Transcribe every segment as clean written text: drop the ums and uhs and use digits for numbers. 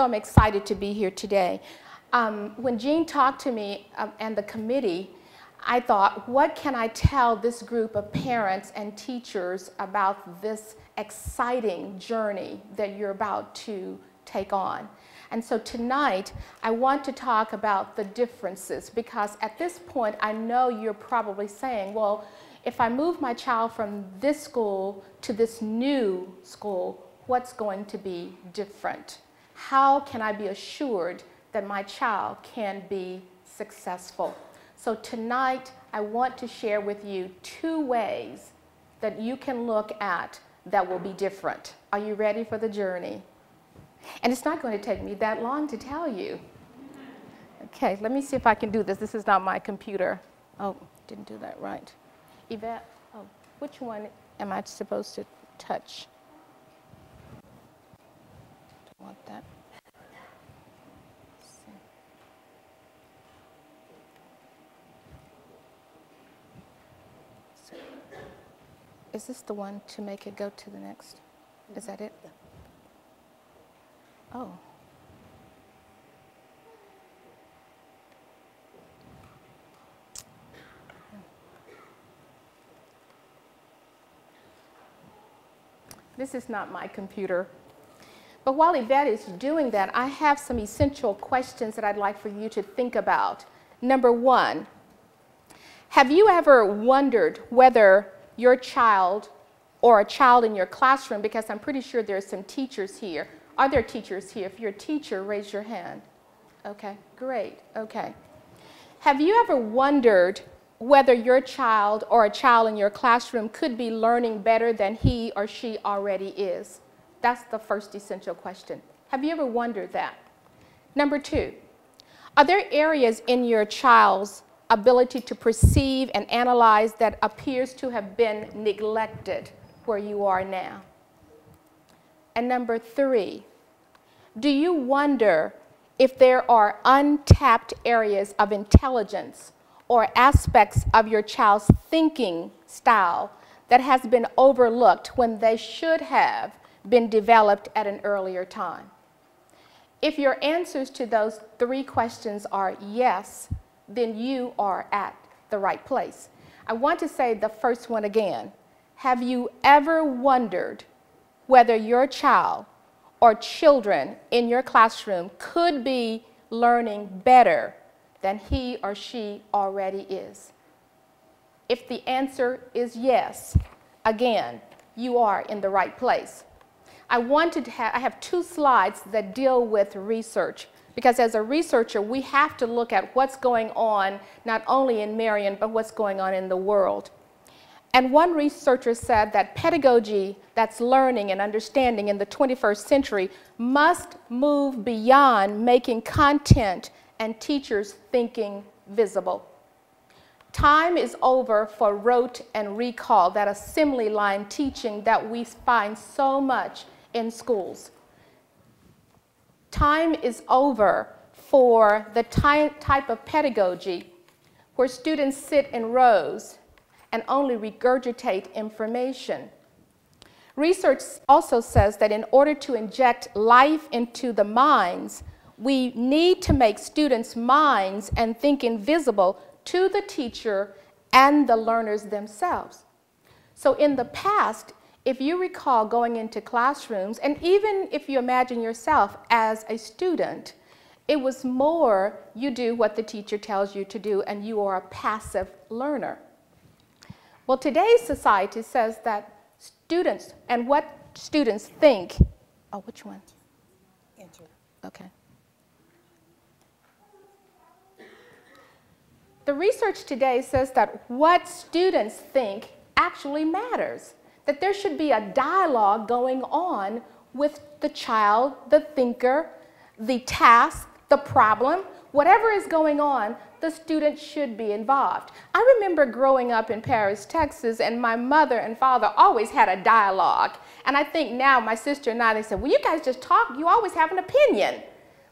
So I'm excited to be here today. When Jean talked to me and the committee, I thought, what can I tell this group of parents and teachers about this exciting journey that you're about to take on? And so tonight, I want to talk about the differences, because at this point, I know you're probably saying, well, if I move my child from this school to this new school, what's going to be different? How can I be assured that my child can be successful? So tonight, I want to share with you 2 ways that you can look at that will be different. Are you ready for the journey? And it's not going to take me that long to tell you. Okay, let me see if I can do this. This is not my computer. Oh, didn't do that right. Yvette, oh, which one am I supposed to touch? Don't want that. So, is this the one to make it go to the next? Is that it? Oh. This is not my computer. But while Yvette is doing that, I have some essential questions that I'd like for you to think about. Number 1, have you ever wondered whether your child or a child in your classroom, because I'm pretty sure there are some teachers here. Are there teachers here? If you're a teacher, raise your hand. Okay, great, okay. Have you ever wondered whether your child or a child in your classroom could be learning better than he or she already is? That's the first essential question. Have you ever wondered that? Number 2, are there areas in your child's ability to perceive and analyze that appears to have been neglected where you are now? And number 3, do you wonder if there are untapped areas of intelligence or aspects of your child's thinking style that has been overlooked when they should have been developed at an earlier time? If your answers to those 3 questions are yes, then you are at the right place. I want to say the first one again. Have you ever wondered whether your child or children in your classroom could be learning better than he or she already is? If the answer is yes, again, you are in the right place. I have 2 slides that deal with research, because as a researcher, we have to look at what's going on not only in Marion, but what's going on in the world. And one researcher said that pedagogy that's learning and understanding in the 21st century must move beyond making content and teachers' thinking visible. Time is over for rote and recall, that assembly line teaching that we find so much in schools. Time is over for the type of pedagogy where students sit in rows and only regurgitate information. Research also says that in order to inject life into the minds, we need to make students' minds and thinking visible to the teacher and the learners themselves. So in the past, if you recall going into classrooms, and even if you imagine yourself as a student, it was more you do what the teacher tells you to do and you are a passive learner. Well, today's society says that students and what students think. Oh, which one? Enter. Okay. The research today says that what students think actually matters, that there should be a dialogue going on with the child, the thinker, the task, the problem, whatever is going on, the student should be involved. I remember growing up in Paris, Texas, and my mother and father always had a dialogue. And I think now my sister and I, they said, well, you guys just talk, you always have an opinion.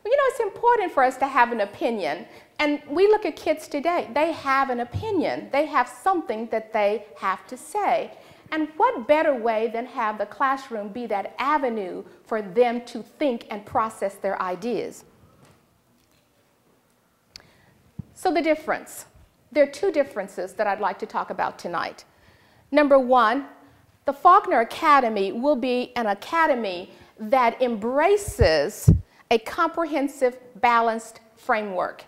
Well, you know, it's important for us to have an opinion. And we look at kids today, they have an opinion. They have something that they have to say. And what better way than have the classroom be that avenue for them to think and process their ideas? So the difference. There are two differences that I'd like to talk about tonight. Number one, the Faulkner Academy will be an academy that embraces a comprehensive, balanced framework.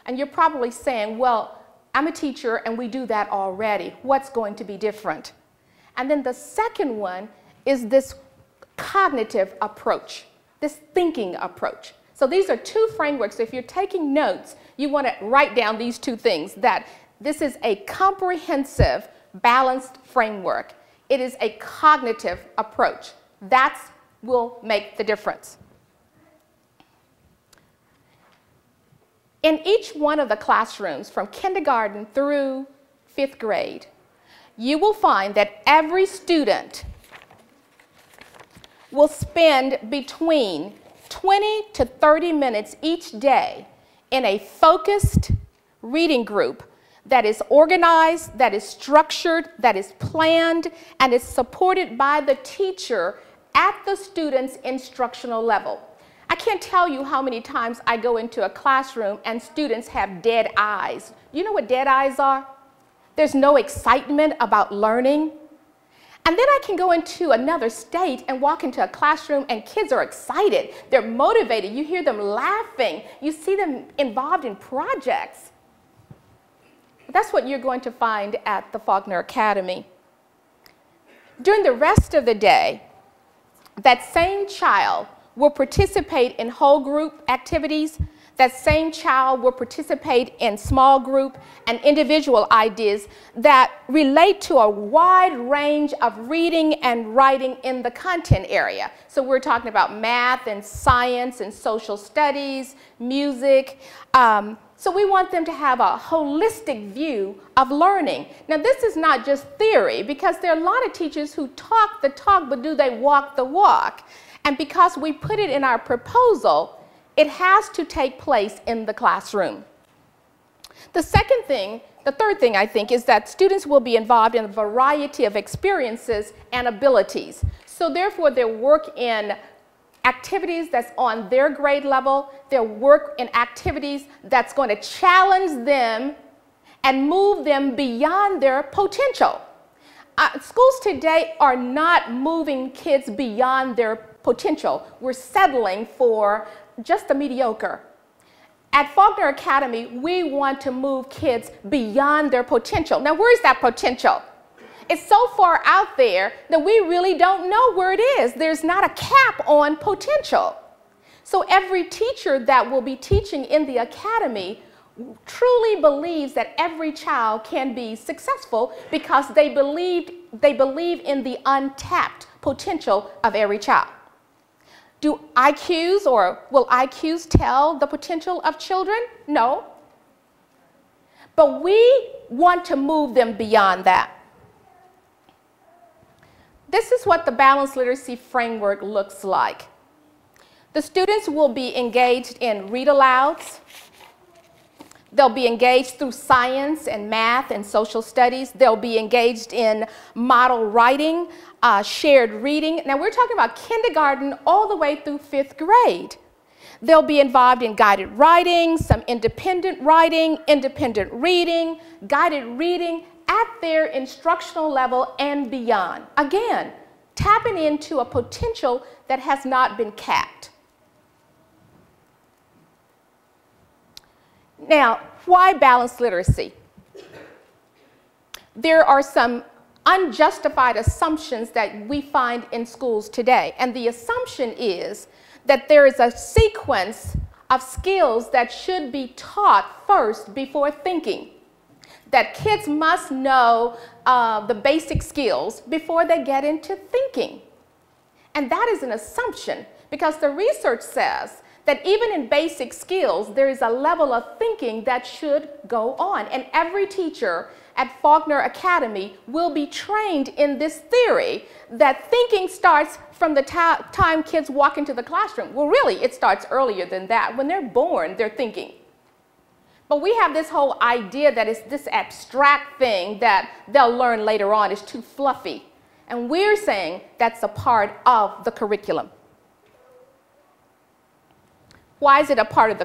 And you're probably saying, well, I'm a teacher and we do that already. What's going to be different? And then the second one is this cognitive approach, this thinking approach. So these are two frameworks. If you're taking notes, you want to write down these two things, that this is a comprehensive, balanced framework. It is a cognitive approach. That will make the difference. In each one of the classrooms, from kindergarten through 5th grade, you will find that every student will spend between 20 to 30 minutes each day in a focused reading group that is organized, that is structured, that is planned, and is supported by the teacher at the student's instructional level. I can't tell you how many times I go into a classroom and students have dead eyes. You know what dead eyes are? There's no excitement about learning. And then I can go into another state and walk into a classroom and kids are excited. They're motivated. You hear them laughing. You see them involved in projects. That's what you're going to find at the Faulkner Academy. During the rest of the day, that same child will participate in whole group activities. That same child will participate in small group and individual ideas that relate to a wide range of reading and writing in the content area. So we're talking about math and science and social studies, music. So we want them to have a holistic view of learning. Now this is not just theory, because there are a lot of teachers who talk the talk, but do they walk the walk? And because we put it in our proposal, it has to take place in the classroom. The third thing I think is that students will be involved in a variety of experiences and abilities. So therefore their work in activities that's on their grade level, their work in activities that's going to challenge them and move them beyond their potential. Schools today are not moving kids beyond their potential. We're settling for just the mediocre. At Faulkner Academy, we want to move kids beyond their potential. Now, where is that potential? It's so far out there that we really don't know where it is. There's not a cap on potential. So every teacher that will be teaching in the academy truly believes that every child can be successful because they believe in the untapped potential of every child. Do IQs or will IQs tell the potential of children? No. But we want to move them beyond that. This is what the balanced literacy framework looks like. The students will be engaged in read-alouds. They'll be engaged through science and math and social studies. They'll be engaged in model writing, shared reading. Now we're talking about kindergarten all the way through 5th grade. They'll be involved in guided writing, some independent writing, independent reading, guided reading at their instructional level and beyond. Again, tapping into a potential that has not been capped. Now, why balanced literacy? There are some unjustified assumptions that we find in schools today. And the assumption is that there is a sequence of skills that should be taught first before thinking. That kids must know the basic skills before they get into thinking. And that is an assumption, because the research says that even in basic skills, there is a level of thinking that should go on. And every teacher at Faulkner Academy will be trained in this theory that thinking starts from the time kids walk into the classroom. Well, really, it starts earlier than that. When they're born, they're thinking. But we have this whole idea that it's this abstract thing that they'll learn later on is too fluffy. And we're saying that's a part of the curriculum. Why is it a part of the